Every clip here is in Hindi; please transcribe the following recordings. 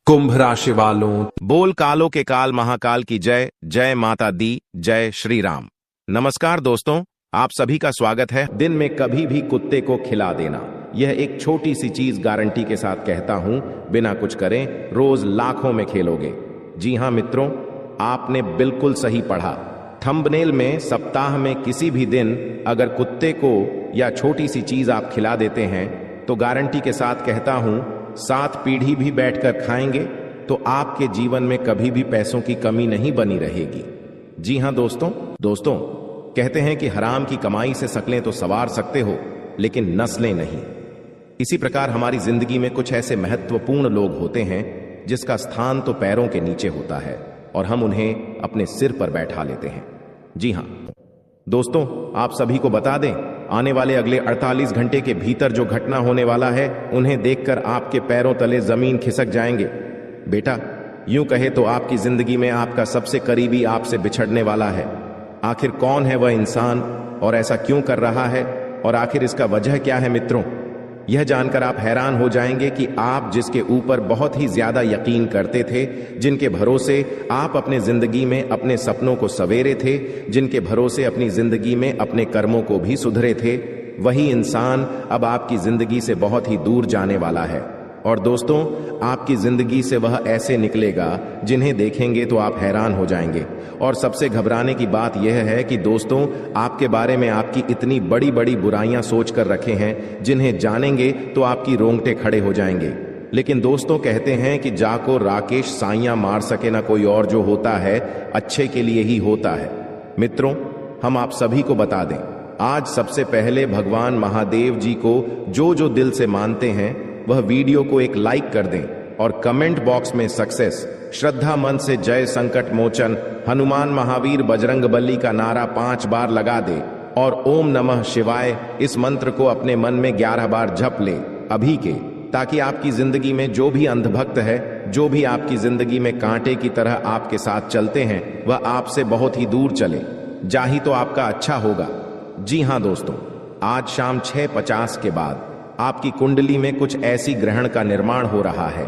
कुंभ राशि वालों, बोल कालों के काल महाकाल की जय। जय माता दी, जय श्री राम। नमस्कार दोस्तों, आप सभी का स्वागत है। दिन में कभी भी कुत्ते को खिला देना, यह एक छोटी सी चीज गारंटी के साथ कहता हूं, बिना कुछ करें रोज लाखों में खेलोगे। जी हां मित्रों, आपने बिल्कुल सही पढ़ा। थंबनेल में सप्ताह में किसी भी दिन अगर कुत्ते को या छोटी सी चीज आप खिला देते हैं तो गारंटी के साथ कहता हूं 7 पीढ़ी भी बैठकर खाएंगे तो आपके जीवन में कभी भी पैसों की कमी नहीं बनी रहेगी। जी हां दोस्तों कहते हैं कि हराम की कमाई से शकलें तो संवार सकते हो लेकिन नस्लें नहीं। इसी प्रकार हमारी जिंदगी में कुछ ऐसे महत्वपूर्ण लोग होते हैं जिसका स्थान तो पैरों के नीचे होता है और हम उन्हें अपने सिर पर बैठा लेते हैं। जी हां दोस्तों, आप सभी को बता दें, आने वाले अगले 48 घंटे के भीतर जो घटना होने वाला है उन्हें देखकर आपके पैरों तले जमीन खिसक जाएंगे। बेटा, यूं कहे तो आपकी जिंदगी में आपका सबसे करीबी आपसे बिछड़ने वाला है। आखिर कौन है वह इंसान और ऐसा क्यों कर रहा है और आखिर इसका वजह क्या है मित्रों? यह जानकर आप हैरान हो जाएंगे कि आप जिसके ऊपर बहुत ही ज्यादा यकीन करते थे, जिनके भरोसे आप अपने जिंदगी में अपने सपनों को सवेरे थे, जिनके भरोसे अपनी जिंदगी में अपने कर्मों को भी सुधरे थे, वही इंसान अब आपकी जिंदगी से बहुत ही दूर जाने वाला है। और दोस्तों, आपकी जिंदगी से वह ऐसे निकलेगा जिन्हें देखेंगे तो आप हैरान हो जाएंगे। और सबसे घबराने की बात यह है कि दोस्तों, आपके बारे में आपकी इतनी बड़ी बड़ी बुराइयां सोच कर रखे हैं, जिन्हें जानेंगे तो आपकी रोंगटे खड़े हो जाएंगे। लेकिन दोस्तों, कहते हैं कि जाको राकेश साइयां मार सके ना कोई और, जो होता है अच्छे के लिए ही होता है। मित्रों, हम आप सभी को बता दें, आज सबसे पहले भगवान महादेव जी को जो दिल से मानते हैं वह वीडियो को एक लाइक कर दें और कमेंट बॉक्स में सक्सेस, श्रद्धा मन से जय संकट मोचन, हनुमान महावीर बजरंग बली का नारा 5 बार लगा दे और ओम नमः शिवाय इस मंत्र को अपने मन में 11 बार जप ले अभी के, ताकि आपकी जिंदगी में जो भी अंधभक्त है, जो भी आपकी जिंदगी में कांटे की तरह आपके साथ चलते हैं, वह आपसे बहुत ही दूर चले। जाही तो आपका अच्छा होगा। जी हां दोस्तों, आज शाम 6:50 के बाद आपकी कुंडली में कुछ ऐसी ग्रहण का निर्माण हो रहा है,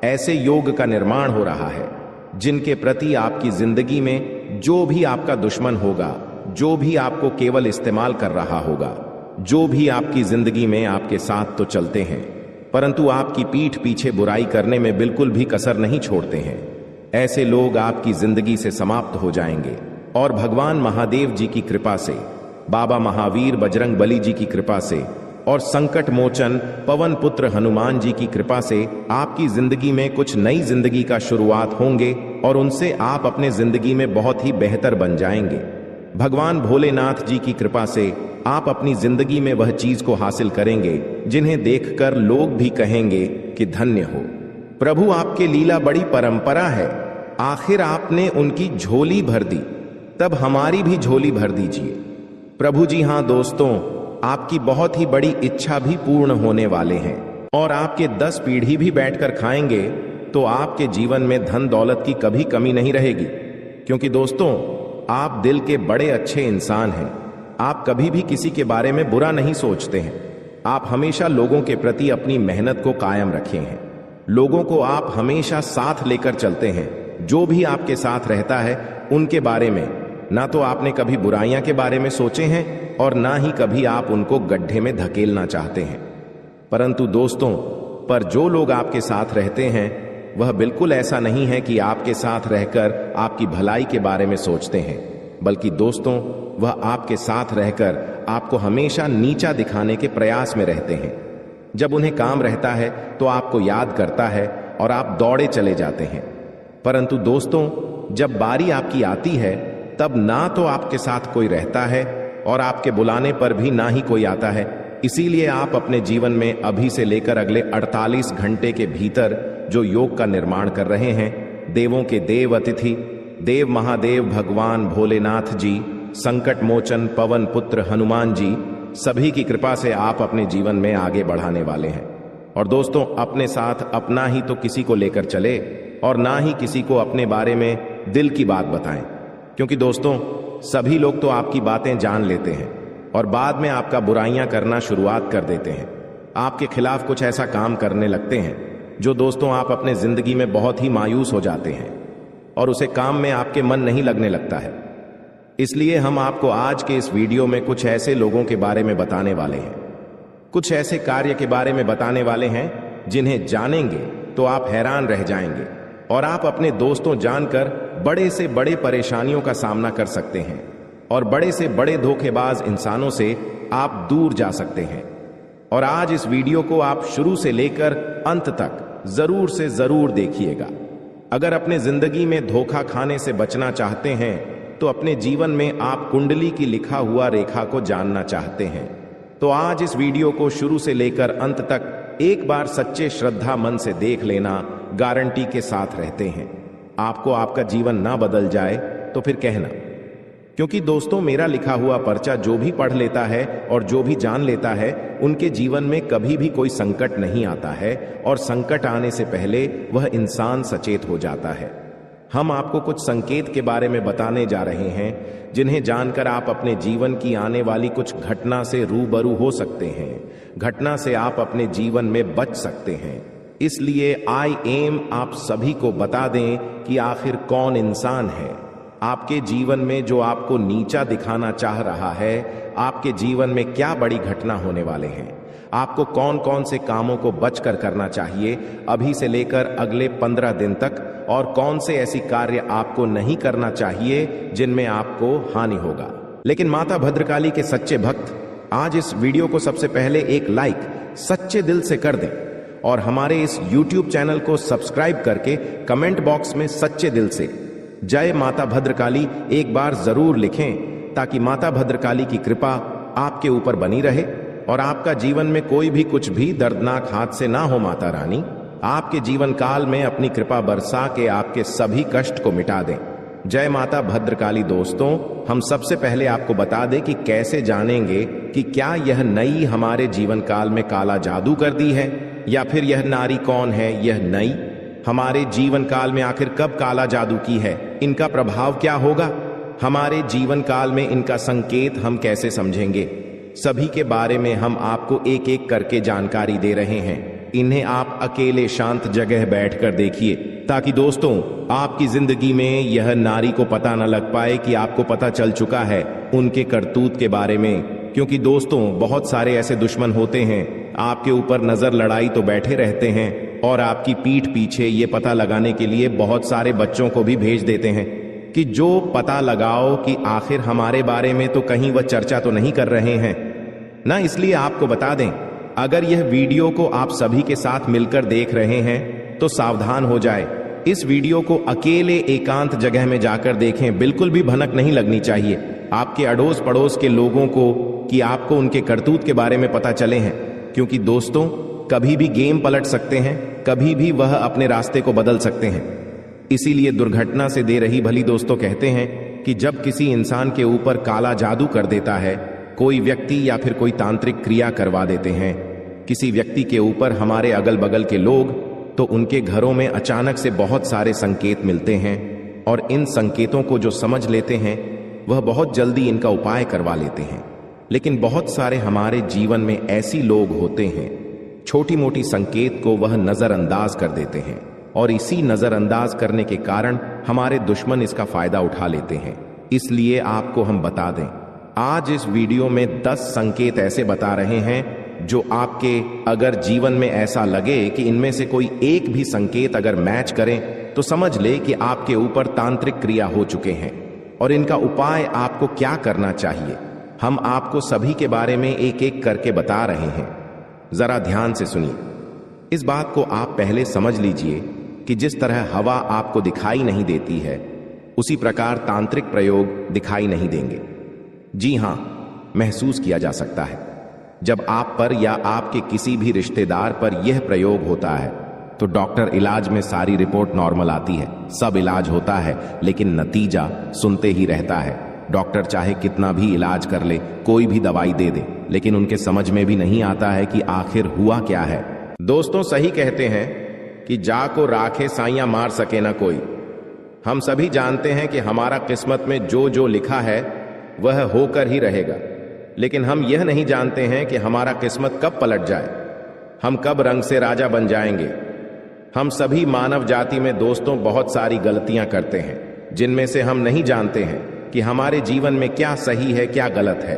ऐसे योग का निर्माण हो रहा है जिनके प्रति आपकी जिंदगी में जो भी आपका दुश्मन होगा, जो भी आपको केवल इस्तेमाल कर रहा होगा, जो भी आपकी जिंदगी में आपके साथ तो चलते हैं परंतु आपकी पीठ पीछे बुराई करने में बिल्कुल भी कसर नहीं छोड़ते हैं, ऐसे लोग आपकी जिंदगी से समाप्त हो जाएंगे। और भगवान महादेव जी की कृपा से, बाबा महावीर बजरंग बली जी की कृपा से और संकट मोचन पवन पुत्र हनुमान जी की कृपा से आपकी जिंदगी में कुछ नई जिंदगी का शुरुआत होंगे और उनसे आप अपने जिंदगी में बहुत ही बेहतर बन जाएंगे। भगवान भोलेनाथ जी की कृपा से आप अपनी जिंदगी में वह चीज को हासिल करेंगे जिन्हें देखकर लोग भी कहेंगे कि धन्य हो प्रभु, आपके लीला बड़ी परंपरा है। आखिर आपने उनकी झोली भर दी, तब हमारी भी झोली भर दीजिए प्रभु। जी हां दोस्तों, आपकी बहुत ही बड़ी इच्छा भी पूर्ण होने वाले हैं और आपके 10 पीढ़ी भी बैठकर खाएंगे तो आपके जीवन में धन दौलत की कभी कमी नहीं रहेगी। क्योंकि दोस्तों, आप दिल के बड़े अच्छे इंसान हैं। आप कभी भी किसी के बारे में बुरा नहीं सोचते हैं। आप हमेशा लोगों के प्रति अपनी मेहनत को कायम रखे हैं। लोगों को आप हमेशा साथ लेकर चलते हैं। जो भी आपके साथ रहता है उनके बारे में ना तो आपने कभी बुराइयां के बारे में सोचे हैं और ना ही कभी आप उनको गड्ढे में धकेलना चाहते हैं। परंतु दोस्तों, पर जो लोग आपके साथ रहते हैं वह बिल्कुल ऐसा नहीं है कि आपके साथ रहकर आपकी भलाई के बारे में सोचते हैं, बल्कि दोस्तों, वह आपके साथ रहकर आपको हमेशा नीचा दिखाने के प्रयास में रहते हैं। जब उन्हें काम रहता है तो आपको याद करता है और आप दौड़े चले जाते हैं। परंतु दोस्तों, जब बारी आपकी आती है तब ना तो आपके साथ कोई रहता है और आपके बुलाने पर भी ना ही कोई आता है। इसीलिए आप अपने जीवन में अभी से लेकर अगले 48 घंटे के भीतर जो योग का निर्माण कर रहे हैं, देवों के देव अतिथि देव महादेव भगवान भोलेनाथ जी, संकट मोचन पवन पुत्र हनुमान जी, सभी की कृपा से आप अपने जीवन में आगे बढ़ाने वाले हैं। और दोस्तों, अपने साथ अपना ही तो किसी को लेकर चले और ना ही किसी को अपने बारे में दिल की बात बताएं। क्योंकि दोस्तों, सभी लोग तो आपकी बातें जान लेते हैं और बाद में आपका बुराइयां करना शुरुआत कर देते हैं। आपके खिलाफ कुछ ऐसा काम करने लगते हैं जो दोस्तों आप अपने जिंदगी में बहुत ही मायूस हो जाते हैं और उसे काम में आपके मन नहीं लगने लगता है। इसलिए हम आपको आज के इस वीडियो में कुछ ऐसे लोगों के बारे में बताने वाले हैं, कुछ ऐसे कार्य के बारे में बताने वाले हैं जिन्हें जानेंगे तो आप हैरान रह जाएंगे और आप अपने दोस्तों जानकर बड़े से बड़े परेशानियों का सामना कर सकते हैं और बड़े से बड़े धोखेबाज इंसानों से आप दूर जा सकते हैं। और आज इस वीडियो को आप शुरू से लेकर अंत तक जरूर से जरूर देखिएगा। अगर अपने जिंदगी में धोखा खाने से बचना चाहते हैं तो अपने जीवन में आप कुंडली की लिखा हुआ रेखा को जानना चाहते हैं तो आज इस वीडियो को शुरू से लेकर अंत तक एक बार सच्चे श्रद्धा मन से देख लेना, गारंटी के साथ रहते हैं। आपको आपका जीवन ना बदल जाए तो फिर कहना, क्योंकि दोस्तों मेरा लिखा हुआ पर्चा जो भी पढ़ लेता है और जो भी जान लेता है उनके जीवन में कभी भी कोई संकट नहीं आता है और संकट आने से पहले वह इंसान सचेत हो जाता है। हम आपको कुछ संकेत के बारे में बताने जा रहे हैं जिन्हें जानकर आप अपने जीवन की आने वाली कुछ घटना से रूबरू हो सकते हैं, घटना से आप अपने जीवन में बच सकते हैं। इसलिए आई एम आप सभी को बता दें कि आखिर कौन इंसान है आपके जीवन में जो आपको नीचा दिखाना चाह रहा है। आपके जीवन में क्या बड़ी घटना होने वाले हैं, आपको कौन कौन से कामों को बचकर करना चाहिए अभी से लेकर अगले 15 दिन तक, और कौन से ऐसी कार्य आपको नहीं करना चाहिए जिनमें आपको हानि होगा। लेकिन माता भद्रकाली के सच्चे भक्त आज इस वीडियो को सबसे पहले एक लाइक सच्चे दिल से कर दें और हमारे इस YouTube चैनल को सब्सक्राइब करके कमेंट बॉक्स में सच्चे दिल से जय माता भद्रकाली एक बार जरूर लिखें, ताकि माता भद्रकाली की कृपा आपके ऊपर बनी रहे और आपका जीवन में कोई भी कुछ भी दर्दनाक हादसे ना हो। माता रानी आपके जीवन काल में अपनी कृपा बरसा के आपके सभी कष्ट को मिटा दें। जय माता भद्रकाली। दोस्तों हम सबसे पहले आपको बता दें कि कैसे जानेंगे कि क्या यह नई हमारे जीवन काल में काला जादू कर दी है, या फिर यह नारी कौन है, यह नई हमारे जीवन काल में आखिर कब काला जादू की है, इनका प्रभाव क्या होगा, हमारे जीवन काल में इनका संकेत हम कैसे समझेंगे, सभी के बारे में हम आपको एक एक करके जानकारी दे रहे हैं। इन्हें आप अकेले शांत जगह बैठकर देखिए, ताकि दोस्तों आपकी जिंदगी में यह नारी को पता न लग पाए कि आपको पता चल चुका है उनके करतूत के बारे में। क्योंकि दोस्तों बहुत सारे ऐसे दुश्मन होते हैं आपके ऊपर नजर लड़ाई तो बैठे रहते हैं और आपकी पीठ पीछे ये पता लगाने के लिए बहुत सारे बच्चों को भी भेज देते हैं कि जो पता लगाओ कि आखिर हमारे बारे में तो कहीं वह चर्चा तो नहीं कर रहे हैं ना। इसलिए आपको बता दें, अगर यह वीडियो को आप सभी के साथ मिलकर देख रहे हैं तो सावधान हो जाए। इस वीडियो को अकेले एकांत जगह में जाकर देखें, बिल्कुल भी भनक नहीं लगनी चाहिए आपके अड़ोस पड़ोस के लोगों को कि आपको उनके करतूत के बारे में पता चले हैं। क्योंकि दोस्तों कभी भी गेम पलट सकते हैं, कभी भी वह अपने रास्ते को बदल सकते हैं। इसीलिए दुर्घटना से दे रही भली। दोस्तों कहते हैं कि जब किसी इंसान के ऊपर काला जादू कर देता है कोई व्यक्ति या फिर कोई तांत्रिक क्रिया करवा देते हैं किसी व्यक्ति के ऊपर हमारे अगल बगल के लोग, तो उनके घरों में अचानक से बहुत सारे संकेत मिलते हैं और इन संकेतों को जो समझ लेते हैं वह बहुत जल्दी इनका उपाय करवा लेते हैं। लेकिन बहुत सारे हमारे जीवन में ऐसी लोग होते हैं छोटी मोटी संकेत को वह नजरअंदाज कर देते हैं और इसी नजरअंदाज करने के कारण हमारे दुश्मन इसका फायदा उठा लेते हैं। इसलिए आपको हम बता दें, आज इस वीडियो में 10 संकेत ऐसे बता रहे हैं जो आपके अगर जीवन में ऐसा लगे कि इनमें से कोई एक भी संकेत अगर मैच करें तो समझ ले कि आपके ऊपर तांत्रिक क्रिया हो चुके हैं और इनका उपाय आपको क्या करना चाहिए हम आपको सभी के बारे में एक एक करके बता रहे हैं। जरा ध्यान से सुनिए। इस बात को आप पहले समझ लीजिए कि जिस तरह हवा आपको दिखाई नहीं देती है उसी प्रकार तांत्रिक प्रयोग दिखाई नहीं देंगे। जी हां, महसूस किया जा सकता है। जब आप पर या आपके किसी भी रिश्तेदार पर यह प्रयोग होता है तो डॉक्टर इलाज में सारी रिपोर्ट नॉर्मल आती है, सब इलाज होता है, लेकिन नतीजा सुनते ही रहता है। डॉक्टर चाहे कितना भी इलाज कर ले, कोई भी दवाई दे दे, लेकिन उनके समझ में भी नहीं आता है कि आखिर हुआ क्या है। दोस्तों सही कहते हैं कि जा को राखे साइयां मार सके ना कोई। हम सभी जानते हैं कि हमारा किस्मत में जो जो लिखा है वह होकर ही रहेगा, लेकिन हम यह नहीं जानते हैं कि हमारा किस्मत कब पलट जाए, हम कब रंग से राजा बन जाएंगे। हम सभी मानव जाति में दोस्तों बहुत सारी गलतियां करते हैं, जिनमें से हम नहीं जानते हैं कि हमारे जीवन में क्या सही है क्या गलत है।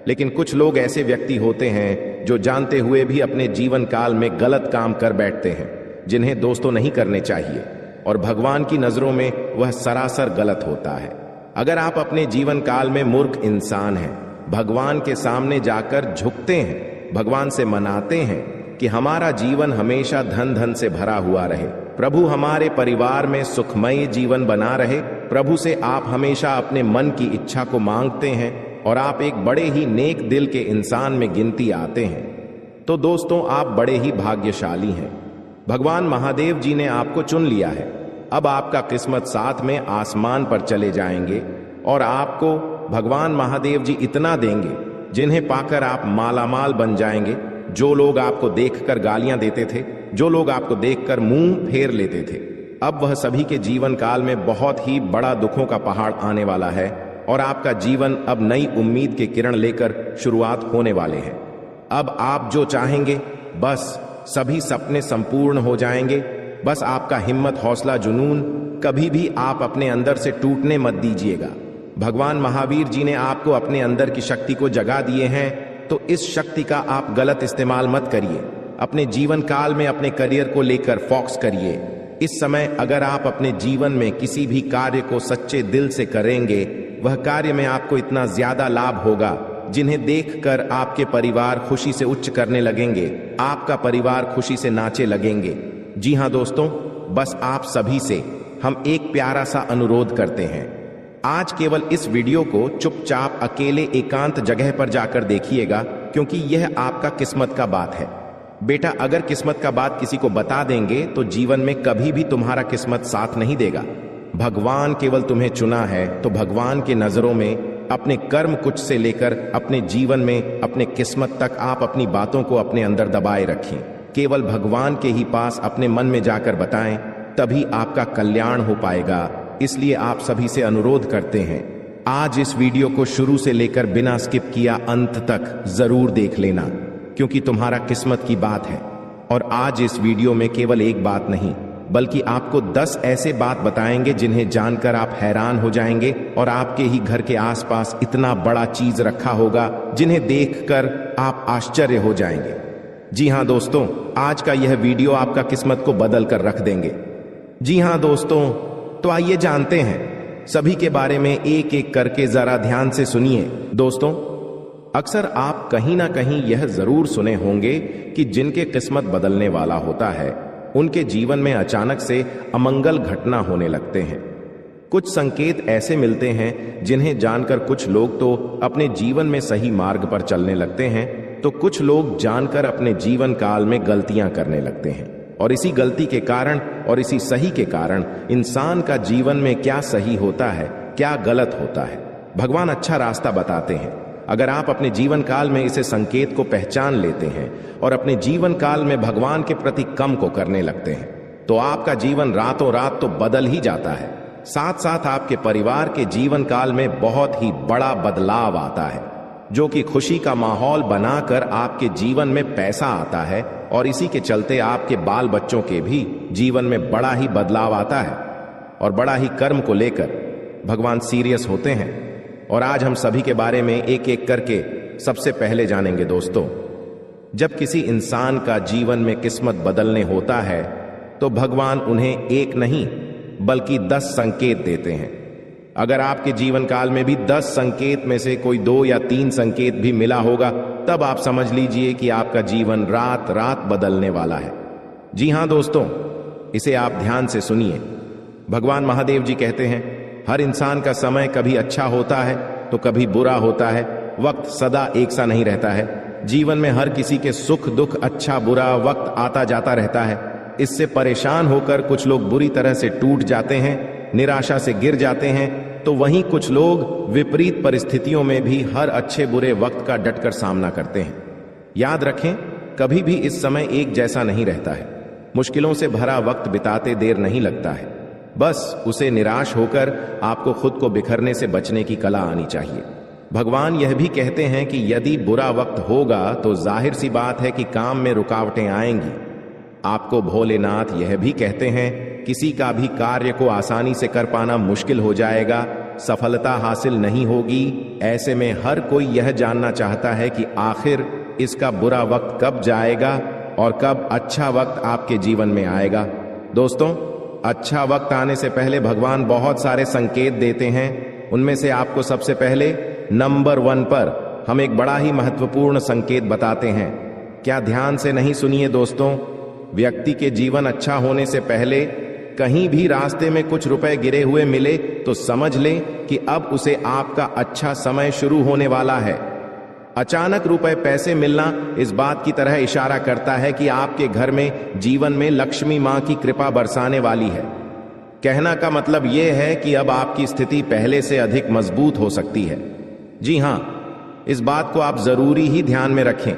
लेकिन कुछ लोग ऐसे व्यक्ति होते हैं जो जानते हुए भी अपने जीवन काल में गलत काम कर बैठते हैं, जिन्हें दोस्तों नहीं करने चाहिए, और भगवान की नजरों में वह सरासर गलत होता है। अगर आप अपने जीवन काल में मूर्ख इंसान हैं, भगवान के सामने जाकर झुकते हैं, भगवान से मनाते हैं कि हमारा जीवन हमेशा धन धन से भरा हुआ रहे, प्रभु हमारे परिवार में सुखमय जीवन बना रहे, प्रभु से आप हमेशा अपने मन की इच्छा को मांगते हैं और आप एक बड़े ही नेक दिल के इंसान में गिनती आते हैं, तो दोस्तों आप बड़े ही भाग्यशाली हैं। भगवान महादेव जी ने आपको चुन लिया है। अब आपका किस्मत साथ में आसमान पर चले जाएंगे और आपको भगवान महादेव जी इतना देंगे जिन्हें पाकर आप मालामाल बन जाएंगे। जो लोग आपको देखकर गालियां देते थे, जो लोग आपको देखकर मुंह फेर लेते थे, अब वह सभी के जीवन काल में बहुत ही बड़ा दुखों का पहाड़ आने वाला है और आपका जीवन अब नई उम्मीद के किरण लेकर शुरुआत होने वाले हैं। अब आप जो चाहेंगे बस सभी सपने संपूर्ण हो जाएंगे। बस आपका हिम्मत, हौसला, जुनून कभी भी आप अपने अंदर से टूटने मत दीजिएगा। भगवान महावीर जी ने आपको अपने अंदर की शक्ति को जगा दिए हैं, तो इस शक्ति का आप गलत इस्तेमाल मत करिए। अपने जीवन काल में अपने करियर को लेकर फोकस करिए। इस समय अगर आप अपने जीवन में किसी भी कार्य को सच्चे दिल से करेंगे, वह कार्य में आपको इतना ज्यादा लाभ होगा जिन्हें देखकर आपके परिवार खुशी से उच्च करने लगेंगे, आपका परिवार खुशी से नाचे लगेंगे। जी हाँ दोस्तों, बस आप सभी से हम एक प्यारा सा अनुरोध करते हैं। आज केवल इस वीडियो को चुपचाप अकेले एकांत जगह पर जाकर देखिएगा, क्योंकि यह आपका किस्मत का बात है। बेटा, अगर किस्मत का बात किसी को बता देंगे तो जीवन में कभी भी तुम्हारा किस्मत साथ नहीं देगा। भगवान केवल तुम्हें चुना है, तो भगवान के नजरों में अपने कर्म कुछ से लेकर अपने जीवन में अपने किस्मत तक आप अपनी बातों को अपने अंदर दबाए रखें। केवल भगवान के ही पास अपने मन में जाकर बताएं, तभी आपका कल्याण हो पाएगा। इसलिए आप सभी से अनुरोध करते हैं, आज इस वीडियो को शुरू से लेकर बिना स्किप किया अंत तक जरूर देख लेना, क्योंकि तुम्हारा किस्मत की बात है। और आज इस वीडियो में केवल एक बात नहीं, बल्कि आपको 10 ऐसे बात बताएंगे जिन्हें जानकर आप हैरान हो जाएंगे और आपके ही घर के आसपास इतना बड़ा चीज रखा होगा जिन्हें देखकर आप आश्चर्य हो जाएंगे। जी हाँ दोस्तों, आज का यह वीडियो आपका किस्मत को बदल कर रख देंगे। जी हाँ दोस्तों, तो आइए जानते हैं सभी के बारे में एक एक करके, जरा ध्यान से सुनिए। दोस्तों, अक्सर आप कहीं ना कहीं यह जरूर सुने होंगे कि जिनके किस्मत बदलने वाला होता है, उनके जीवन में अचानक से अमंगल घटना होने लगते हैं। कुछ संकेत ऐसे मिलते हैं जिन्हें जानकर कुछ लोग तो अपने जीवन में सही मार्ग पर चलने लगते हैं, तो कुछ लोग जानकर अपने जीवन काल में गलतियां करने लगते हैं। और इसी गलती के कारण और इसी सही के कारण इंसान का जीवन में क्या सही होता है, क्या गलत होता है, भगवान अच्छा रास्ता बताते हैं। अगर आप अपने जीवन काल में इसे संकेत को पहचान लेते हैं और अपने जीवन काल में भगवान के प्रति कम को करने लगते हैं, तो आपका जीवन रातों रात तो बदल ही जाता है। साथ साथ आपके परिवार के जीवन काल में बहुत ही बड़ा बदलाव आता है, जो कि खुशी का माहौल बनाकर आपके जीवन में पैसा आता है, और इसी के चलते आपके बाल बच्चों के भी जीवन में बड़ा ही बदलाव आता है और बड़ा ही कर्म को लेकर भगवान सीरियस होते हैं। और आज हम सभी के बारे में एक एक करके सबसे पहले जानेंगे। दोस्तों, जब किसी इंसान का जीवन में किस्मत बदलने होता है, तो भगवान उन्हें एक नहीं बल्कि 10 संकेत देते हैं। अगर आपके जीवन काल में भी 10 संकेत में से कोई 2 या 3 संकेत भी मिला होगा, तब आप समझ लीजिए कि आपका जीवन रात रात बदलने वाला है। जी हां दोस्तों, इसे आप ध्यान से सुनिए। भगवान महादेव जी कहते हैं, हर इंसान का समय कभी अच्छा होता है तो कभी बुरा होता है। वक्त सदा एक सा नहीं रहता है। जीवन में हर किसी के सुख दुख, अच्छा बुरा वक्त आता जाता रहता है। इससे परेशान होकर कुछ लोग बुरी तरह से टूट जाते हैं, निराशा से गिर जाते हैं, तो वहीं कुछ लोग विपरीत परिस्थितियों में भी हर अच्छे बुरे वक्त का डटकर सामना करते हैं। याद रखें, कभी भी इस समय एक जैसा नहीं रहता है। मुश्किलों से भरा वक्त बिताते देर नहीं लगता है, बस उसे निराश होकर आपको खुद को बिखरने से बचने की कला आनी चाहिए। भगवान यह भी कहते हैं कि यदि बुरा वक्त होगा तो जाहिर सी बात है कि काम में रुकावटें आएंगी। आपको भोलेनाथ यह भी कहते हैं, किसी का भी कार्य को आसानी से कर पाना मुश्किल हो जाएगा, सफलता हासिल नहीं होगी। ऐसे में हर कोई यह जानना चाहता है कि आखिर इसका बुरा वक्त कब जाएगा और कब अच्छा वक्त आपके जीवन में आएगा। दोस्तों, अच्छा वक्त आने से पहले भगवान बहुत सारे संकेत देते हैं। उनमें से आपको सबसे पहले नंबर 1 पर हम एक बड़ा ही महत्वपूर्ण संकेत बताते हैं। क्या ध्यान से नहीं सुनिए दोस्तों। व्यक्ति के जीवन अच्छा होने से पहले कहीं भी रास्ते में कुछ रुपए गिरे हुए मिले तो समझ ले कि अब उसे आपका अच्छा समय शुरू होने वाला है। अचानक रुपए पैसे मिलना इस बात की तरह इशारा करता है कि आपके घर में जीवन में लक्ष्मी मां की कृपा बरसाने वाली है। कहना का मतलब यह है कि अब आपकी स्थिति पहले से अधिक मजबूत हो सकती है। जी हां, इस बात को आप जरूरी ही ध्यान में रखें।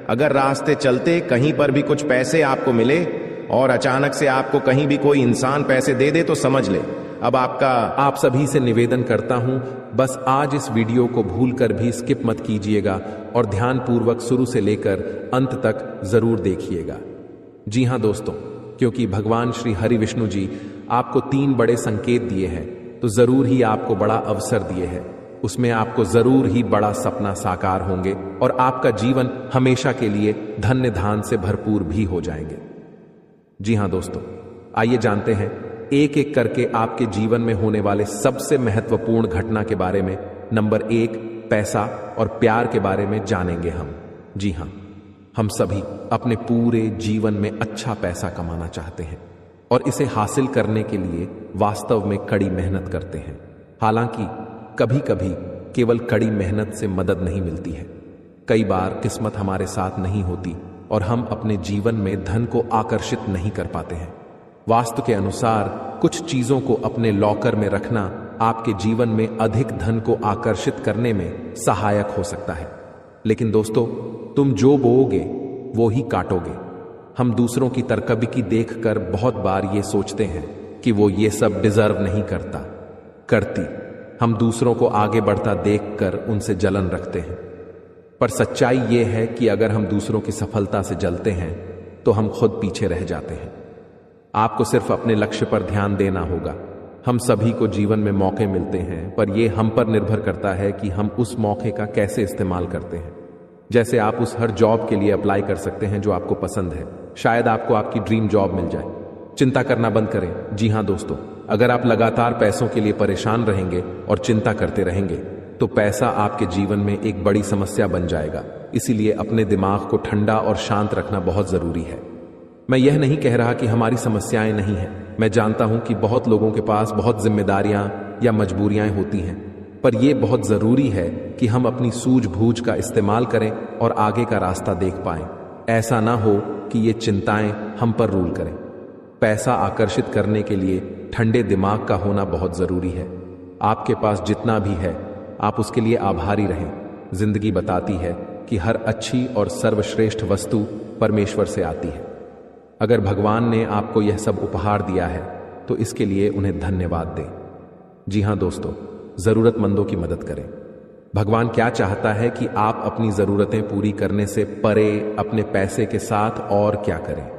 अगर रास्ते चलते कहीं पर भी कुछ पैसे आपको मिले और अचानक से आपको कहीं भी कोई इंसान पैसे दे दे तो समझ ले अब आप सभी से निवेदन करता हूं, बस आज इस वीडियो को भूलकर भी स्किप मत कीजिएगा और ध्यानपूर्वक शुरू से लेकर अंत तक जरूर देखिएगा। जी हां दोस्तों, क्योंकि भगवान श्री हरि विष्णु जी आपको 3 बड़े संकेत दिए हैं, तो जरूर ही आपको बड़ा अवसर दिए हैं। उसमें आपको जरूर ही बड़ा सपना साकार होंगे और आपका जीवन हमेशा के लिए धन्य धान से भरपूर भी हो जाएंगे। जी हां दोस्तों, आइए जानते हैं एक एक करके आपके जीवन में होने वाले सबसे महत्वपूर्ण घटना के बारे में। नंबर 1, पैसा और प्यार के बारे में जानेंगे हम। जी हां, हम सभी अपने पूरे जीवन में अच्छा पैसा कमाना चाहते हैं और इसे हासिल करने के लिए वास्तव में कड़ी मेहनत करते हैं। हालांकि कभी कभी केवल कड़ी मेहनत से मदद नहीं मिलती है। कई बार किस्मत हमारे साथ नहीं होती और हम अपने जीवन में धन को आकर्षित नहीं कर पाते हैं। वास्तु के अनुसार कुछ चीजों को अपने लॉकर में रखना आपके जीवन में अधिक धन को आकर्षित करने में सहायक हो सकता है। लेकिन दोस्तों, तुम जो बोओगे वो ही काटोगे। हम दूसरों की तरक्की देखकर बहुत बार ये सोचते हैं कि वो ये सब डिजर्व नहीं करती। हम दूसरों को आगे बढ़ता देखकर उनसे जलन रखते हैं। पर सच्चाई ये है कि अगर हम दूसरों की सफलता से जलते हैं तो हम खुद पीछे रह जाते हैं। आपको सिर्फ अपने लक्ष्य पर ध्यान देना होगा। हम सभी को जीवन में मौके मिलते हैं, पर यह हम पर निर्भर करता है कि हम उस मौके का कैसे इस्तेमाल करते हैं। जैसे आप उस हर जॉब के लिए अप्लाई कर सकते हैं जो आपको पसंद है। शायद आपको आपकी ड्रीम जॉब मिल जाए। चिंता करना बंद करें। जी हां दोस्तों, अगर आप लगातार पैसों के लिए परेशान रहेंगे और चिंता करते रहेंगे तो पैसा आपके जीवन में एक बड़ी समस्या बन जाएगा। इसीलिए अपने दिमाग को ठंडा और शांत रखना बहुत जरूरी है। मैं यह नहीं कह रहा कि हमारी समस्याएं नहीं हैं। मैं जानता हूं कि बहुत लोगों के पास बहुत जिम्मेदारियां या मजबूरियां होती हैं, पर यह बहुत जरूरी है कि हम अपनी सूझबूझ का इस्तेमाल करें और आगे का रास्ता देख पाएं। ऐसा ना हो कि ये चिंताएं हम पर रूल करें। पैसा आकर्षित करने के लिए ठंडे दिमाग का होना बहुत जरूरी है। आपके पास जितना भी है आप उसके लिए आभारी रहें। जिंदगी बताती है कि हर अच्छी और सर्वश्रेष्ठ वस्तु परमेश्वर से आती है। अगर भगवान ने आपको यह सब उपहार दिया है तो इसके लिए उन्हें धन्यवाद दें। जी हां दोस्तों, जरूरतमंदों की मदद करें। भगवान क्या चाहता है कि आप अपनी जरूरतें पूरी करने से परे अपने पैसे के साथ और क्या करें?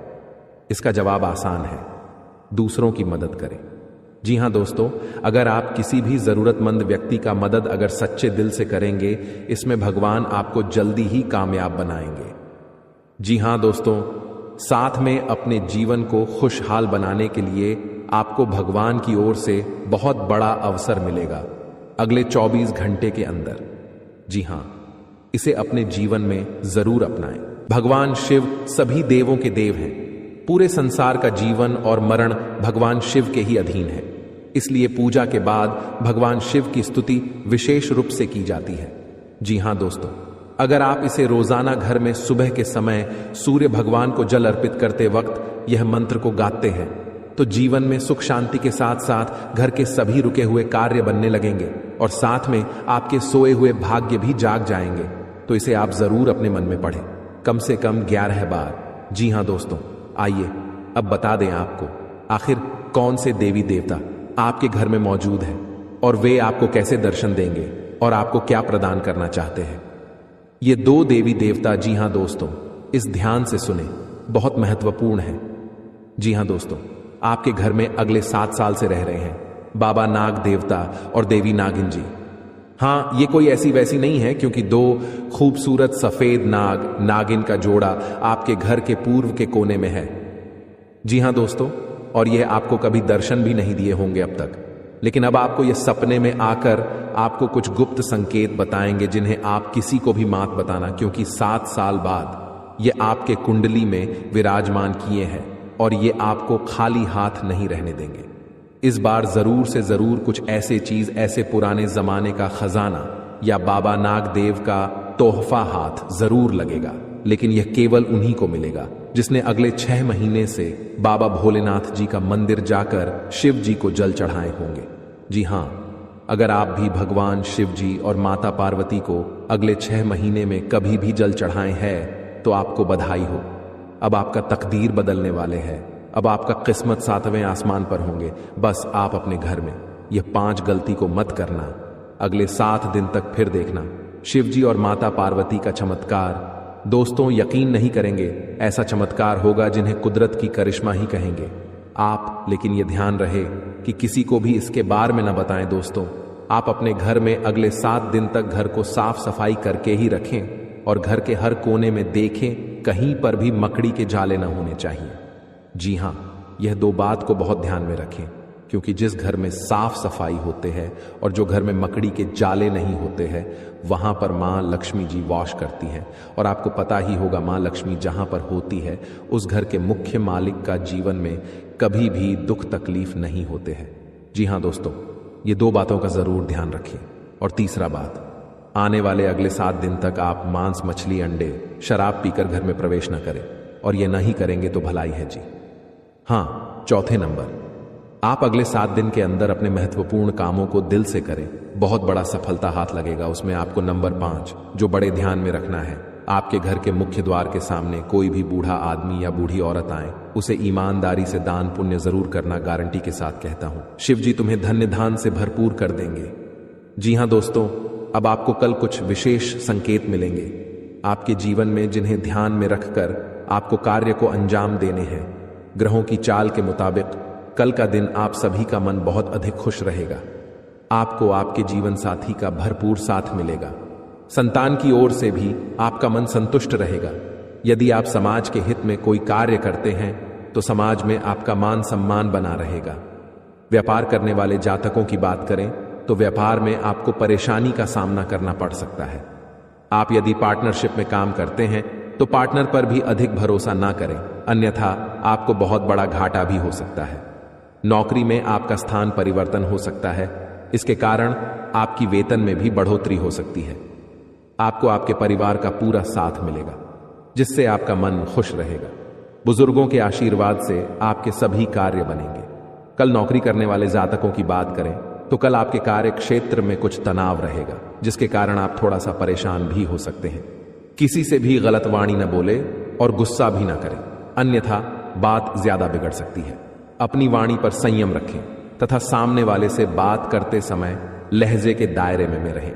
इसका जवाब आसान है, दूसरों की मदद करें। जी हां दोस्तों, अगर आप किसी भी जरूरतमंद व्यक्ति का मदद अगर सच्चे दिल से करेंगे, इसमें भगवान आपको जल्दी ही कामयाब बनाएंगे। जी हां दोस्तों, साथ में अपने जीवन को खुशहाल बनाने के लिए आपको भगवान की ओर से बहुत बड़ा अवसर मिलेगा अगले 24 घंटे के अंदर। जी हां, इसे अपने जीवन में जरूर अपनाएं। भगवान शिव सभी देवों के देव हैं। पूरे संसार का जीवन और मरण भगवान शिव के ही अधीन है। इसलिए पूजा के बाद भगवान शिव की स्तुति विशेष रूप से की जाती है। जी हां दोस्तों, अगर आप इसे रोजाना घर में सुबह के समय सूर्य भगवान को जल अर्पित करते वक्त यह मंत्र को गाते हैं तो जीवन में सुख शांति के साथ साथ घर के सभी रुके हुए कार्य बनने लगेंगे और साथ में आपके सोए हुए भाग्य भी जाग जाएंगे। तो इसे आप जरूर अपने मन में पढ़ें, कम से कम 11 बार। जी हां दोस्तों, आइए अब बता दें आपको आखिर कौन से देवी देवता आपके घर में मौजूद हैं और वे आपको कैसे दर्शन देंगे और आपको क्या प्रदान करना चाहते हैं। ये 2 देवी देवता, जी हां दोस्तों, इस ध्यान से सुने, बहुत महत्वपूर्ण है। जी हां दोस्तों, आपके घर में अगले 7 साल से रह रहे हैं बाबा नाग देवता और देवी नागिन जी। हां, ये कोई ऐसी वैसी नहीं है, क्योंकि 2 खूबसूरत सफेद नाग नागिन का जोड़ा आपके घर के पूर्व के कोने में है। जी हां दोस्तों, और यह आपको कभी दर्शन भी नहीं दिए होंगे अब तक, लेकिन अब आपको यह सपने में आकर आपको कुछ गुप्त संकेत बताएंगे जिन्हें आप किसी को भी मत बताना, क्योंकि 7 साल बाद ये आपके कुंडली में विराजमान किए हैं और ये आपको खाली हाथ नहीं रहने देंगे। इस बार जरूर से जरूर कुछ ऐसे चीज, ऐसे पुराने जमाने का खजाना या बाबा नाग देव का तोहफा हाथ जरूर लगेगा, लेकिन यह केवल उन्हीं को मिलेगा जिसने अगले 6 महीने से बाबा भोलेनाथ जी का मंदिर जाकर शिव जी को जल चढ़ाए होंगे। जी हां, अगर आप भी भगवान शिव जी और माता पार्वती को अगले 6 महीने में कभी भी जल चढ़ाए हैं तो आपको बधाई हो। अब आपका तकदीर बदलने वाले हैं। अब आपका किस्मत 7वें आसमान पर होंगे। बस आप अपने घर में यह 5 गलती को मत करना। अगले 7 दिन तक फिर देखना शिव जी और माता पार्वती का चमत्कार। दोस्तों, यकीन नहीं करेंगे, ऐसा चमत्कार होगा जिन्हें कुदरत की करिश्मा ही कहेंगे आप। लेकिन यह ध्यान रहे कि किसी को भी इसके बारे में न बताएं। दोस्तों, आप अपने घर में अगले 7 दिन तक घर को साफ सफाई करके ही रखें और घर के हर कोने में देखें, कहीं पर भी मकड़ी के जाले न होने चाहिए। जी हां, यह 2 बात को बहुत ध्यान में रखें, क्योंकि जिस घर में साफ सफाई होते हैं और जो घर में मकड़ी के जाले नहीं होते हैं, वहां पर मां लक्ष्मी जी वास करती हैं। और आपको पता ही होगा, मां लक्ष्मी जहां पर होती है उस घर के मुख्य मालिक का जीवन में कभी भी दुख तकलीफ नहीं होते हैं। जी हां दोस्तों, ये 2 बातों का जरूर ध्यान रखिए। और तीसरा बात, आने वाले अगले 7 दिन तक आप मांस, मछली, अंडे, शराब पीकर घर में प्रवेश न करें, और ये नहीं करेंगे तो भलाई है जी। हां, चौथे नंबर, आप अगले 7 दिन के अंदर अपने महत्वपूर्ण कामों को दिल से करें, बहुत बड़ा सफलता हाथ लगेगा उसमें। आपको नंबर 5 जो बड़े ध्यान में रखना है, आपके घर के मुख्य द्वार के सामने कोई भी बूढ़ा आदमी या बूढ़ी औरत आए, उसे ईमानदारी से दान पुण्य जरूर करना, गारंटी के साथ कहता हूं। शिव जी तुम्हें धन्य धान से भरपूर कर देंगे। जी हां दोस्तों, अब आपको कल कुछ विशेष संकेत मिलेंगे आपके जीवन में, जिन्हें ध्यान में रखकर आपको कार्य को अंजाम देने हैं। ग्रहों की चाल के मुताबिक कल का दिन आप सभी का मन बहुत अधिक खुश रहेगा। आपको आपके जीवन साथी का भरपूर साथ मिलेगा। संतान की ओर से भी आपका मन संतुष्ट रहेगा। यदि आप समाज के हित में कोई कार्य करते हैं तो समाज में आपका मान सम्मान बना रहेगा। व्यापार करने वाले जातकों की बात करें तो व्यापार में आपको परेशानी का सामना करना पड़ सकता है। आप यदि पार्टनरशिप में काम करते हैं तो पार्टनर पर भी अधिक भरोसा ना करें, अन्यथा आपको बहुत बड़ा घाटा भी हो सकता है। नौकरी में आपका स्थान परिवर्तन हो सकता है, इसके कारण आपकी वेतन में भी बढ़ोतरी हो सकती है। आपको आपके परिवार का पूरा साथ मिलेगा, जिससे आपका मन खुश रहेगा। बुजुर्गों के आशीर्वाद से आपके सभी कार्य बनेंगे। कल नौकरी करने वाले जातकों की बात करें तो कल आपके कार्य क्षेत्र में कुछ तनाव रहेगा, जिसके कारण आप थोड़ा सा परेशान भी हो सकते हैं। किसी से भी गलत वाणी न बोले और गुस्सा भी ना करें, अन्यथा बात ज्यादा बिगड़ सकती है। अपनी वाणी पर संयम रखें तथा सामने वाले से बात करते समय लहजे के दायरे में रहें।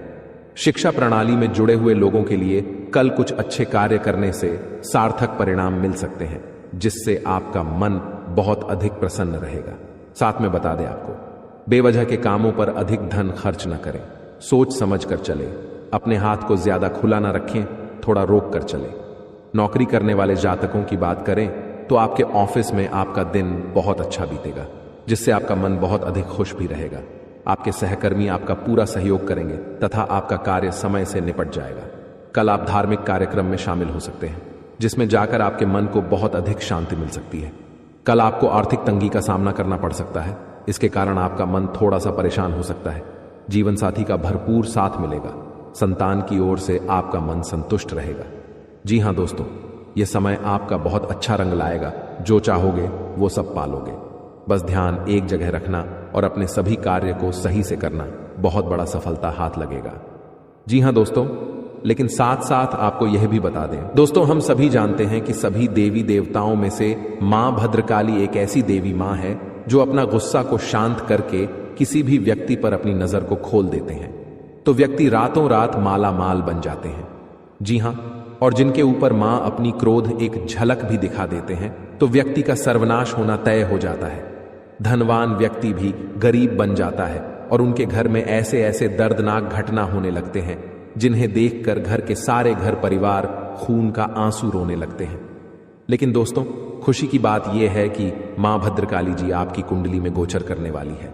शिक्षा प्रणाली में जुड़े हुए लोगों के लिए कल कुछ अच्छे कार्य करने से सार्थक परिणाम मिल सकते हैं, जिससे आपका मन बहुत अधिक प्रसन्न रहेगा। साथ में बता दें आपको, बेवजह के कामों पर अधिक धन खर्च न करें, सोच समझ कर चलें। अपने हाथ को ज्यादा खुला न रखें, थोड़ा रोक कर चलें। नौकरी करने वाले जातकों की बात करें तो आपके ऑफिस में आपका दिन बहुत अच्छा बीतेगा, जिससे आपका मन बहुत अधिक खुश भी रहेगा। आपके सहकर्मी आपका पूरा सहयोग करेंगे तथा आपका कार्य समय से निपट जाएगा। कल आप धार्मिक कार्यक्रम में शामिल हो सकते हैं, जिसमें जाकर आपके मन को बहुत अधिक शांति मिल सकती है। कल आपको आर्थिक तंगी का सामना करना पड़ सकता है, इसके कारण आपका मन थोड़ा सा परेशान हो सकता है। जीवन साथी का भरपूर साथ मिलेगा। संतान की ओर से आपका मन संतुष्ट रहेगा। जी हां दोस्तों, यह समय आपका बहुत अच्छा रंग लाएगा। जो चाहोगे वो सब पालोगे। बस ध्यान एक जगह रखना और अपने सभी कार्य को सही से करना, बहुत बड़ा सफलता हाथ लगेगा। जी हां दोस्तों, लेकिन साथ साथ आपको यह भी बता दें दोस्तों, हम सभी जानते हैं कि सभी देवी देवताओं में से मां भद्रकाली एक ऐसी देवी मां है जो अपना गुस्सा को शांत करके किसी भी व्यक्ति पर अपनी नजर को खोल देते हैं तो व्यक्ति रातों रात माला माल बन जाते हैं। जी हां, और जिनके ऊपर मां अपनी क्रोध एक झलक भी दिखा देते हैं तो व्यक्ति का सर्वनाश होना तय हो जाता है। धनवान व्यक्ति भी गरीब बन जाता है और उनके घर में ऐसे ऐसे दर्दनाक घटना होने लगते हैं जिन्हें देखकर घर के सारे घर परिवार खून का आंसू रोने लगते हैं। लेकिन दोस्तों, खुशी की बात यह है कि मां भद्रकाली जी आपकी कुंडली में गोचर करने वाली है।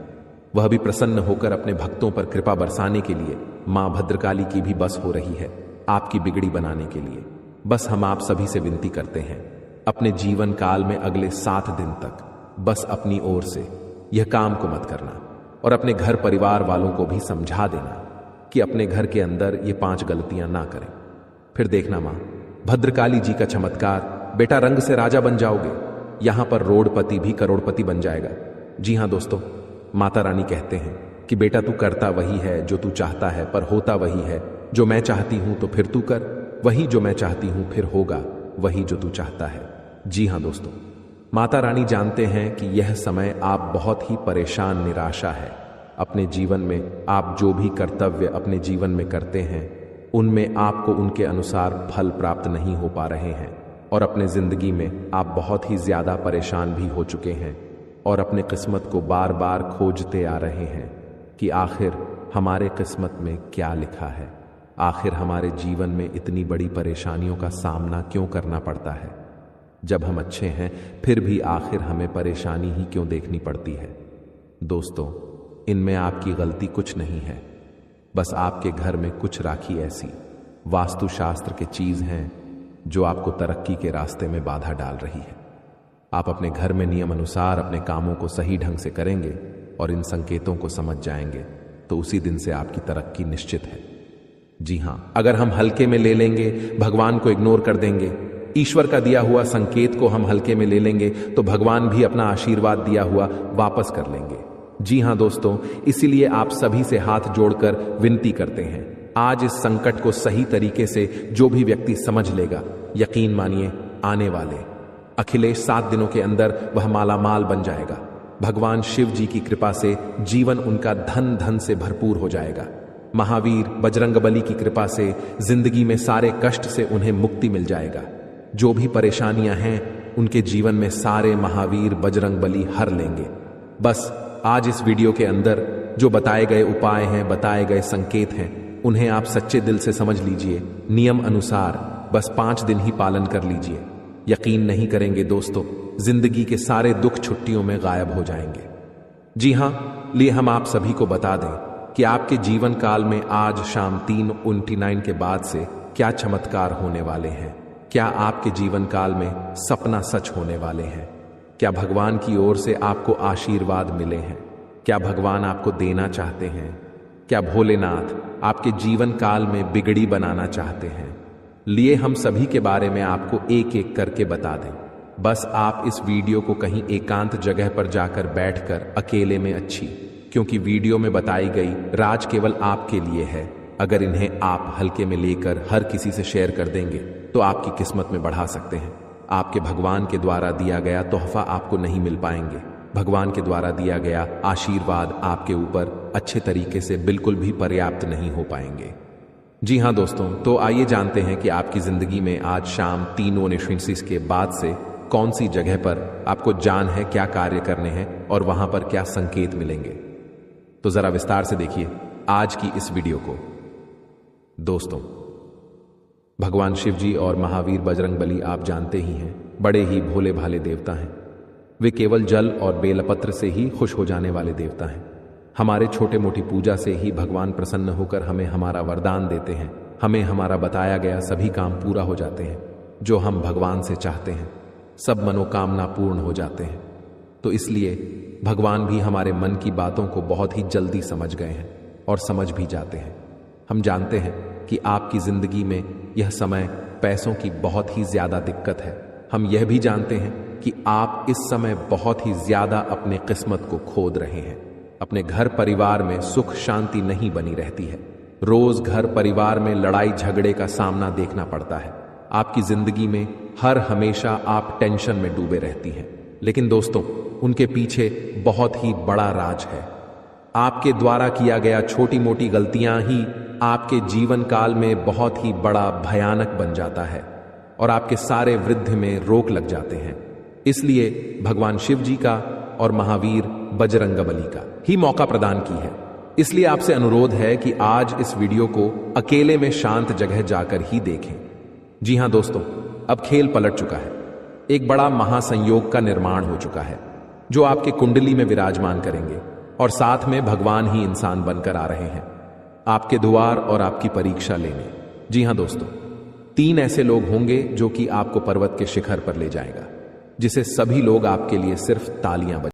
वह भी प्रसन्न होकर अपने भक्तों पर कृपा बरसाने के लिए मां भद्रकाली की भी बस हो रही है आपकी बिगड़ी बनाने के लिए। बस हम आप सभी से विनती करते हैं, अपने जीवन काल में अगले 7 दिन तक बस अपनी ओर से यह काम को मत करना और अपने घर परिवार वालों को भी समझा देना कि अपने घर के अंदर ये 5 गलतियां ना करें। फिर देखना मां भद्रकाली जी का चमत्कार, बेटा रंग से राजा बन जाओगे, यहां पर रोडपति भी करोड़पति बन जाएगा। जी हां दोस्तों, माता रानी कहते हैं कि बेटा तू करता वही है जो तू चाहता है, पर होता वही है जो मैं चाहती हूं, तो फिर तू कर वही जो मैं चाहती हूं, फिर होगा वही जो तू चाहता है। जी हां दोस्तों, माता रानी जानते हैं कि यह समय आप बहुत ही परेशान निराशा है। अपने जीवन में आप जो भी कर्तव्य अपने जीवन में करते हैं उनमें आपको उनके अनुसार फल प्राप्त नहीं हो पा रहे हैं और अपने जिंदगी में आप बहुत ही ज्यादा परेशान भी हो चुके हैं और अपने किस्मत को बार बार खोजते आ रहे हैं कि आखिर हमारे किस्मत में क्या लिखा है, आखिर हमारे जीवन में इतनी बड़ी परेशानियों का सामना क्यों करना पड़ता है। जब हम अच्छे हैं फिर भी आखिर हमें परेशानी ही क्यों देखनी पड़ती है। दोस्तों, इनमें आपकी गलती कुछ नहीं है, बस आपके घर में कुछ राखी ऐसी वास्तुशास्त्र की चीज हैं जो आपको तरक्की के रास्ते में बाधा डाल रही है। आप अपने घर में नियम अनुसार अपने कामों को सही ढंग से करेंगे और इन संकेतों को समझ जाएंगे तो उसी दिन से आपकी तरक्की निश्चित है। जी हां, अगर हम हल्के में ले लेंगे, भगवान को इग्नोर कर देंगे, ईश्वर का दिया हुआ संकेत को हम हल्के में ले लेंगे तो भगवान भी अपना आशीर्वाद दिया हुआ वापस कर लेंगे। जी हां दोस्तों, इसीलिए आप सभी से हाथ जोड़कर विनती करते हैं, आज इस संकट को सही तरीके से जो भी व्यक्ति समझ लेगा, यकीन मानिए आने वाले अखिलेश 7 दिनों के अंदर वह मालामाल बन जाएगा। भगवान शिव जी की कृपा से जीवन उनका धन धन से भरपूर हो जाएगा। महावीर बजरंगबली की कृपा से जिंदगी में सारे कष्ट से उन्हें मुक्ति मिल जाएगा। जो भी परेशानियां हैं उनके जीवन में सारे महावीर बजरंगबली हर लेंगे। बस आज इस वीडियो के अंदर जो बताए गए उपाय हैं, बताए गए संकेत हैं, उन्हें आप सच्चे दिल से समझ लीजिए, नियम अनुसार बस 5 दिन ही पालन कर लीजिए। यकीन नहीं करेंगे दोस्तों, जिंदगी के सारे दुख छुट्टियों में गायब हो जाएंगे। जी हां, लिए हम आप सभी को बता दें कि आपके जीवन काल में आज शाम 3:29 के बाद से क्या चमत्कार होने वाले हैं। क्या आपके जीवन काल में सपना सच होने वाले हैं? क्या भगवान की ओर से आपको आशीर्वाद मिले हैं? क्या भगवान आपको देना चाहते हैं? क्या भोलेनाथ आपके जीवन काल में बिगड़ी बनाना चाहते हैं? लिए हम सभी के बारे में आपको एक एक करके बता दें। बस आप इस वीडियो को कहीं एकांत जगह पर जाकर बैठकर अकेले में अच्छी, क्योंकि वीडियो में बताई गई राज केवल आपके लिए है। अगर इन्हें आप हल्के में लेकर हर किसी से शेयर कर देंगे तो आपकी किस्मत में बढ़ा सकते हैं। आपके भगवान के द्वारा दिया गया तोहफा आपको नहीं मिल पाएंगे। भगवान के द्वारा दिया गया आशीर्वाद आपके ऊपर अच्छे तरीके से बिल्कुल भी पर्याप्त नहीं हो पाएंगे। जी हां दोस्तों, तो आइए जानते हैं कि आपकी जिंदगी में आज शाम 3:29 के बाद से कौन सी जगह पर आपको जान है, क्या कार्य करने हैं और वहां पर क्या संकेत मिलेंगे। तो जरा विस्तार से देखिए आज की इस वीडियो को। दोस्तों, भगवान शिव जी और महावीर बजरंगबली आप जानते ही हैं, बड़े ही भोले भाले देवता हैं। वे केवल जल और बेलपत्र से ही खुश हो जाने वाले देवता हैं। हमारे छोटे मोटी पूजा से ही भगवान प्रसन्न होकर हमें हमारा वरदान देते हैं। हमें हमारा बताया गया सभी काम पूरा हो जाते हैं जो हम भगवान से चाहते हैं। सब मनोकामना पूर्ण हो जाते हैं। तो इसलिए भगवान भी हमारे मन की बातों को बहुत ही जल्दी समझ गए हैं और समझ भी जाते हैं। हम जानते हैं कि आपकी जिंदगी में यह समय पैसों की बहुत ही ज्यादा दिक्कत है। हम यह भी जानते हैं कि आप इस समय बहुत ही ज्यादा अपने किस्मत को खोद रहे हैं। अपने घर परिवार में सुख शांति नहीं बनी रहती है। रोज घर परिवार में लड़ाई झगड़े का सामना देखना पड़ता है। आपकी जिंदगी में हर हमेशा आप टेंशन में डूबे रहती हैं। लेकिन दोस्तों, उनके पीछे बहुत ही बड़ा राज है। आपके द्वारा किया गया छोटी मोटी गलतियां ही आपके जीवन काल में बहुत ही बड़ा भयानक बन जाता है और आपके सारे वृद्धि में रोक लग जाते हैं। इसलिए भगवान शिव जी का और महावीर बजरंगबली का ही मौका प्रदान की है। इसलिए आपसे अनुरोध है कि आज इस वीडियो को अकेले में शांत जगह जाकर ही देखें। जी हां दोस्तों, अब खेल पलट चुका है। एक बड़ा महासंयोग का निर्माण हो चुका है जो आपके कुंडली में विराजमान करेंगे और साथ में भगवान ही इंसान बनकर आ रहे हैं आपके द्वार और आपकी परीक्षा लेने। जी हां दोस्तों, 3 ऐसे लोग होंगे जो कि आपको पर्वत के शिखर पर ले जाएगा, जिसे सभी लोग आपके लिए सिर्फ तालियां